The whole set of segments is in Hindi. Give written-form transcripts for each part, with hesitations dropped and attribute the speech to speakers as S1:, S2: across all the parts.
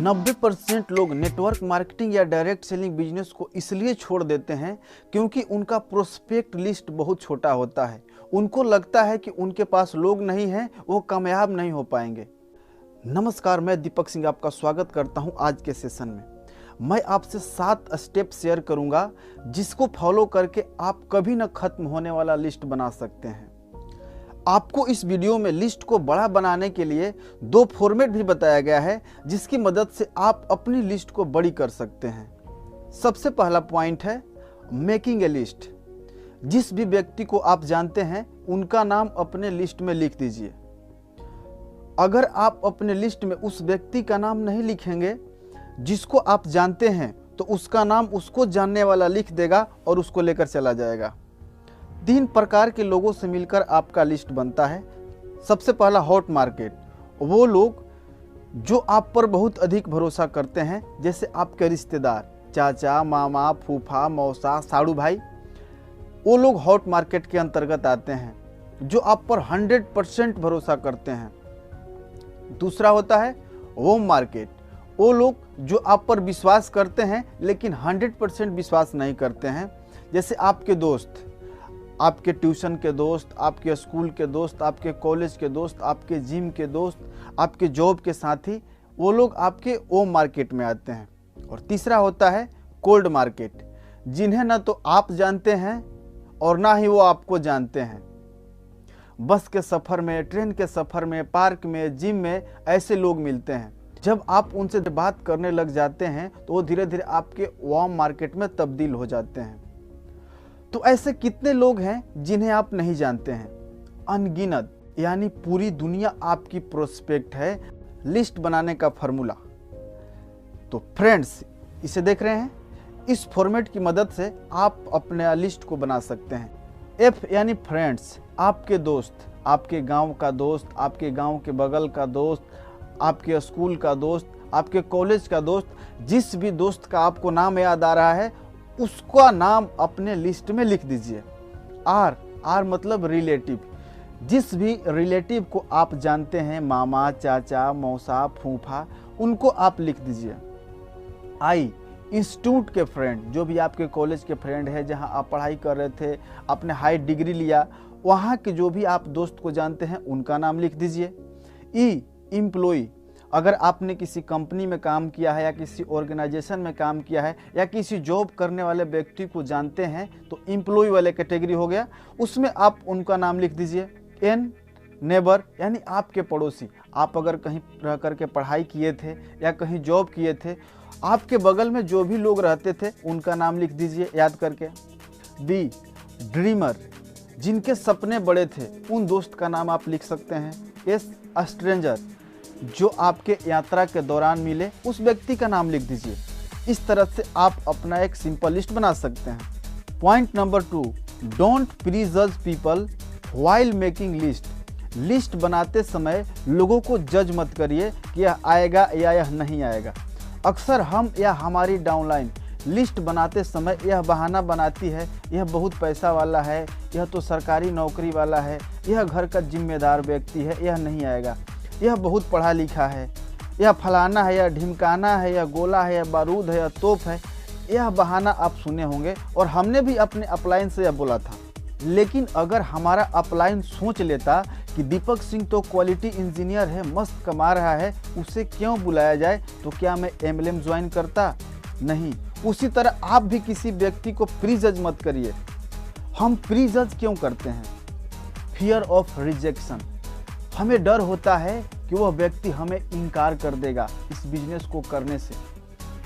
S1: 90% लोग नेटवर्क मार्केटिंग या डायरेक्ट सेलिंग बिजनेस को इसलिए छोड़ देते हैं क्योंकि उनका प्रोस्पेक्ट लिस्ट बहुत छोटा होता है। उनको लगता है कि उनके पास लोग नहीं हैं, वो कामयाब नहीं हो पाएंगे। नमस्कार, मैं दीपक सिंह आपका स्वागत करता हूं आज के सेशन में। मैं आपसे 7 स्टेप शेयर करूंगा जिसको फॉलो करके आप कभी न खत्म होने वाला लिस्ट बना सकते हैं। आपको इस वीडियो में लिस्ट को बड़ा बनाने के लिए 2 फॉर्मेट भी बताया गया है जिसकी मदद से आप अपनी लिस्ट को बड़ी कर सकते हैं। सबसे पहला पॉइंट है मेकिंग ए लिस्ट। जिस भी व्यक्ति को आप जानते हैं उनका नाम अपने लिस्ट में लिख दीजिए। अगर आप अपने लिस्ट में उस व्यक्ति का नाम नहीं लिखेंगे जिसको आप जानते हैं तो उसका नाम उसको जानने वाला लिख देगा और उसको लेकर चला जाएगा। 3 प्रकार के लोगों से मिलकर आपका लिस्ट बनता है। सबसे पहला हॉट मार्केट, वो लोग जो आप पर बहुत अधिक भरोसा करते हैं, जैसे आपके रिश्तेदार, चाचा, मामा, फूफा, मौसा, साड़ू भाई। वो लोग हॉट मार्केट के अंतर्गत आते हैं जो आप पर 100% भरोसा करते हैं। दूसरा होता है वॉर्म मार्केट, वो लोग जो आप पर विश्वास करते हैं लेकिन 100% विश्वास नहीं करते हैं, जैसे आपके दोस्त, आपके ट्यूशन के दोस्त, आपके स्कूल के दोस्त, आपके कॉलेज के दोस्त, आपके जिम के दोस्त, आपके जॉब के साथी। वो लोग आपके वॉर्म मार्केट में आते हैं। और तीसरा होता है कोल्ड मार्केट, जिन्हें ना तो आप जानते हैं और ना ही वो आपको जानते हैं। बस के सफ़र में, ट्रेन के सफ़र में, पार्क में, जिम में ऐसे लोग मिलते हैं। जब आप उनसे बात करने लग जाते हैं तो वो धीरे धीरे आपके वॉर्म मार्केट में तब्दील हो जाते हैं। तो ऐसे कितने लोग हैं जिन्हें आप नहीं जानते हैं? अनगिनत, यानी पूरी दुनिया आपकी प्रोस्पेक्ट है। लिस्ट बनाने का फॉर्मूला। तो फ्रेंड्स, इसे देख रहे हैं? इस फॉर्मेट की मदद से आप अपने लिस्ट को बना सकते हैं। F यानी फ्रेंड्स, आपके दोस्त, आपके गांव का दोस्त, आपके गांव के बगल का दोस्त, आपके स्कूल का दोस्त, आपके कॉलेज का दोस्त। जिस भी दोस्त का आपको नाम याद आ रहा है उसका नाम अपने लिस्ट में लिख दीजिए। R मतलब रिलेटिव। जिस भी रिलेटिव को आप जानते हैं, मामा, चाचा, मौसा, फूफा, उनको आप लिख दीजिए। I इंस्टीट्यूट के फ्रेंड, जो भी आपके कॉलेज के फ्रेंड है, जहां आप पढ़ाई कर रहे थे, आपने हाई डिग्री लिया, वहां के जो भी आप दोस्त को जानते हैं उनका नाम लिख दीजिए। E एम्प्लॉय, अगर आपने किसी कंपनी में काम किया है या किसी ऑर्गेनाइजेशन में काम किया है या किसी जॉब करने वाले व्यक्ति को जानते हैं तो एम्प्लॉय वाले कैटेगरी हो गया, उसमें आप उनका नाम लिख दीजिए। N नेबर, यानी आपके पड़ोसी। आप अगर कहीं रह करके पढ़ाई किए थे या कहीं जॉब किए थे, आपके बगल में जो भी लोग रहते थे उनका नाम लिख दीजिए याद करके। B ड्रीमर, जिनके सपने बड़े थे, उन दोस्त का नाम आप लिख सकते हैं। S स्ट्रेंजर, जो आपके यात्रा के दौरान मिले, उस व्यक्ति का नाम लिख दीजिए। इस तरह से आप अपना एक सिंपल लिस्ट बना सकते हैं। Point number 2, don't prejudge people while making list. लिस्ट बनाते समय लोगों को जज मत करिए कि यह आएगा या यह नहीं आएगा। अक्सर हम या हमारी डाउनलाइन लिस्ट बनाते समय यह बहाना बनाती है, यह बहुत पैसा वाला है, यह तो सरकारी नौकरी वाला है, यह घर का जिम्मेदार व्यक्ति है, यह नहीं आएगा, यह बहुत पढ़ा लिखा है, यह फलाना है, यह ढिमकाना है, यह गोला है, यह बारूद है, यह तोप है। यह बहाना आप सुने होंगे और हमने भी अपने अपलाइन से यह बोला था। लेकिन अगर हमारा अपलाइन सोच लेता कि दीपक सिंह तो क्वालिटी इंजीनियर है, मस्त कमा रहा है, उसे क्यों बुलाया जाए, तो क्या मैं MLM ज्वाइन करता? नहीं। उसी तरह आप भी किसी व्यक्ति को प्री जज मत करिए। हम प्री जज क्यों करते हैं? Fear of rejection. हमें डर होता है कि वह व्यक्ति हमें इनकार कर देगा इस बिजनेस को करने से,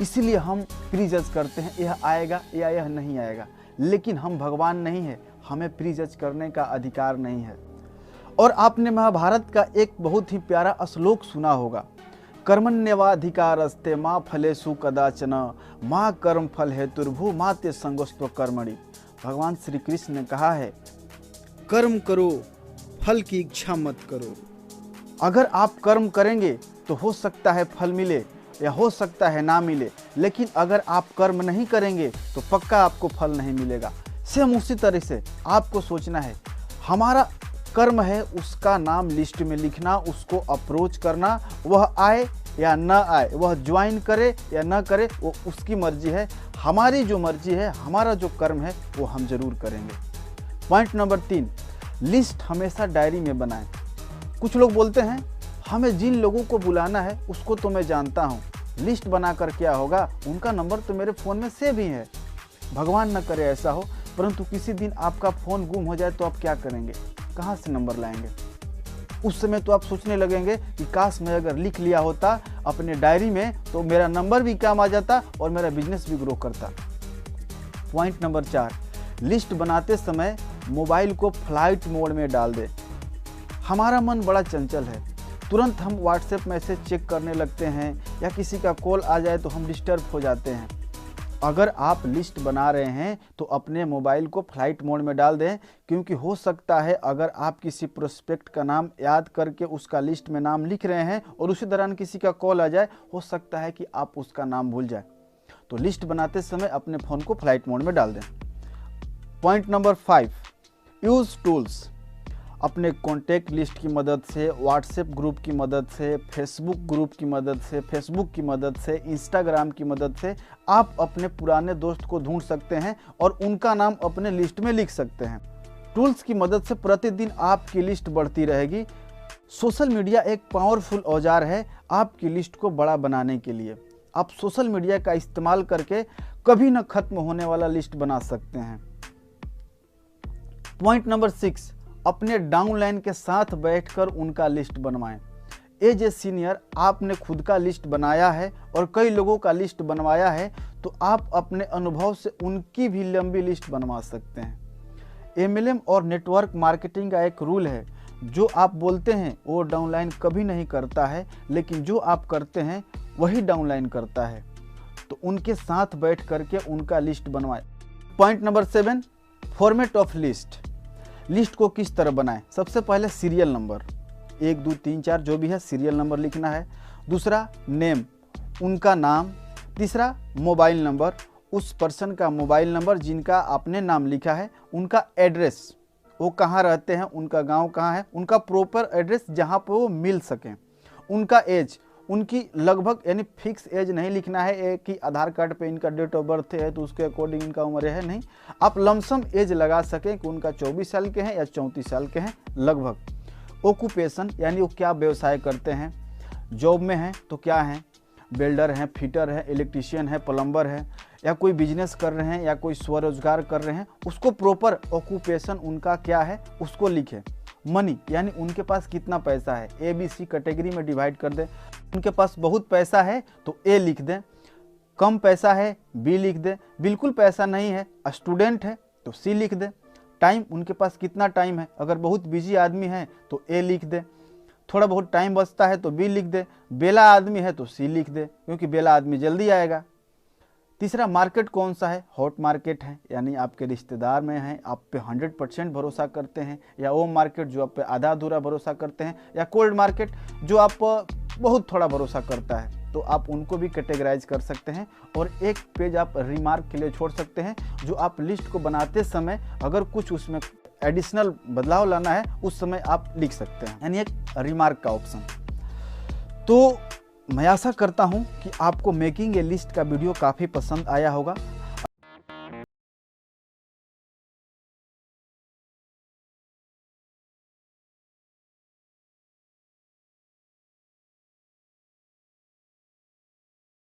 S1: इसलिए हम प्री जज करते हैं, यह आएगा या यह नहीं आएगा। लेकिन हम भगवान नहीं है, हमें प्री जज करने का अधिकार नहीं है। और आपने महाभारत का एक बहुत ही प्यारा श्लोक सुना होगा, कर्मण्यवाधिकारस्ते मां फलेषु कदाचन मां कर्म फल हेतुर्भु मां ते संगोस्त्व कर्मणि। भगवान श्री कृष्ण ने कहा है, कर्म करो, फल की इच्छा मत करो। अगर आप कर्म करेंगे तो हो सकता है फल मिले या हो सकता है ना मिले, लेकिन अगर आप कर्म नहीं करेंगे तो पक्का आपको फल नहीं मिलेगा। सेम उसी तरह से आपको सोचना है, हमारा कर्म है उसका नाम लिस्ट में लिखना, उसको अप्रोच करना, वह आए या ना आए, वह ज्वाइन करे या ना करे, वो उसकी मर्जी है। हमारी जो मर्जी है, हमारा जो कर्म है, वो हम जरूर करेंगे। पॉइंट नंबर 3, लिस्ट हमेशा डायरी में बनाएं। कुछ लोग बोलते हैं हमें जिन लोगों को बुलाना है उसको तो मैं जानता हूँ, लिस्ट बनाकर क्या होगा, उनका नंबर तो मेरे फ़ोन में सेव ही है। भगवान न करे ऐसा हो, परंतु किसी दिन आपका फ़ोन गुम हो जाए तो आप क्या करेंगे, कहाँ से नंबर लाएंगे? उस समय तो आप सोचने लगेंगे कि काश मैं अगर लिख लिया होता अपने डायरी में तो मेरा नंबर भी काम आ जाता और मेरा बिजनेस भी ग्रो करता। पॉइंट नंबर 4, लिस्ट बनाते समय मोबाइल को फ्लाइट मोड में डाल दें। हमारा मन बड़ा चंचल है, तुरंत हम व्हाट्सएप मैसेज चेक करने लगते हैं या किसी का कॉल आ जाए तो हम डिस्टर्ब हो जाते हैं। अगर आप लिस्ट बना रहे हैं तो अपने मोबाइल को फ्लाइट मोड में डाल दें, क्योंकि हो सकता है अगर आप किसी प्रोस्पेक्ट का नाम याद करके उसका लिस्ट में नाम लिख रहे हैं और उसी दौरान किसी का कॉल आ जाए, हो सकता है कि आप उसका नाम भूल जाए। तो लिस्ट बनाते समय अपने फ़ोन को फ्लाइट मोड में डाल दें। Point number 5, use tools. अपने कॉन्टैक्ट लिस्ट की मदद से, व्हाट्सएप ग्रुप की मदद से, फेसबुक ग्रुप की मदद से, फेसबुक की मदद से, इंस्टाग्राम की मदद से आप अपने पुराने दोस्त को ढूंढ सकते हैं और उनका नाम अपने लिस्ट में लिख सकते हैं। टूल्स की मदद से प्रतिदिन आपकी लिस्ट बढ़ती रहेगी। सोशल मीडिया एक पावरफुल औजार है आपकी लिस्ट को बड़ा बनाने के लिए। आप सोशल मीडिया का इस्तेमाल करके कभी न खत्म होने वाला लिस्ट बना सकते हैं। पॉइंट नंबर 6, अपने डाउनलाइन के साथ बैठकर उनका लिस्ट बनवाएं। एज ए सीनियर आपने खुद का लिस्ट बनाया है और कई लोगों का लिस्ट बनवाया है, तो आप अपने अनुभव से उनकी भी लंबी लिस्ट बनवा सकते हैं। MLM और नेटवर्क मार्केटिंग का एक रूल है, जो आप बोलते हैं वो डाउनलाइन कभी नहीं करता है, लेकिन जो आप करते हैं वही डाउनलाइन करता है। तो उनके साथ बैठ करके उनका लिस्ट बनवाएं। Point number 7, format of list. List को किस तरह बनाएं? सबसे पहले सीरियल नंबर 1 2 3 4 जो भी है सीरियल नंबर लिखना है। दूसरा नेम, उनका नाम। तीसरा मोबाइल नंबर, उस पर्सन का मोबाइल नंबर जिनका आपने नाम लिखा है। उनका एड्रेस, वो कहाँ रहते हैं, उनका गांव कहाँ है, उनका प्रॉपर एड्रेस जहाँ पर वो मिल सकें। उनका एज, उनकी लगभग यानी फिक्स एज नहीं लिखना है कि आधार कार्ड पे इनका डेट ऑफ बर्थ है तो उसके अकॉर्डिंग इनका उम्र है, नहीं। आप लमसम एज लगा सकें कि उनका 24 साल के हैं या 34 साल के हैं लगभग। ऑक्यूपेशन यानी वो क्या व्यवसाय करते हैं, जॉब में हैं तो क्या हैं, वेल्डर हैं, फिटर है, इलेक्ट्रीशियन है, प्लम्बर है, या कोई बिजनेस कर रहे हैं या कोई स्वरोजगार कर रहे हैं, उसको प्रॉपर ऑक्यूपेशन उनका क्या है उसको लिखें। मनी यानी उनके पास कितना पैसा है, ABC कैटेगरी में डिवाइड कर दें। उनके पास बहुत पैसा है तो A लिख दें, कम पैसा है B लिख दें, बिल्कुल पैसा नहीं है, स्टूडेंट है तो C लिख दें। टाइम, उनके पास कितना टाइम है, अगर बहुत बिजी आदमी है तो A लिख दें, थोड़ा बहुत टाइम बचता है तो B लिख दें, बेला आदमी है तो C लिख दें, क्योंकि बेला आदमी जल्दी आएगा। तीसरा मार्केट कौन सा है, हॉट मार्केट है यानी आपके रिश्तेदार में हैं, आप पे 100% भरोसा करते हैं, या वो मार्केट जो आप पे आधा अधूरा भरोसा करते हैं, या कोल्ड मार्केट जो आप बहुत थोड़ा भरोसा करता है, तो आप उनको भी कैटेगराइज कर सकते हैं। और एक पेज आप रिमार्क के लिए छोड़ सकते हैं, जो आप लिस्ट को बनाते समय अगर कुछ उसमें एडिशनल बदलाव लाना है उस समय आप लिख सकते हैं, यानी एक रिमार्क का ऑप्शन। तो मैं आशा करता हूं कि आपको मेकिंग ए लिस्ट का वीडियो काफ़ी पसंद आया होगा।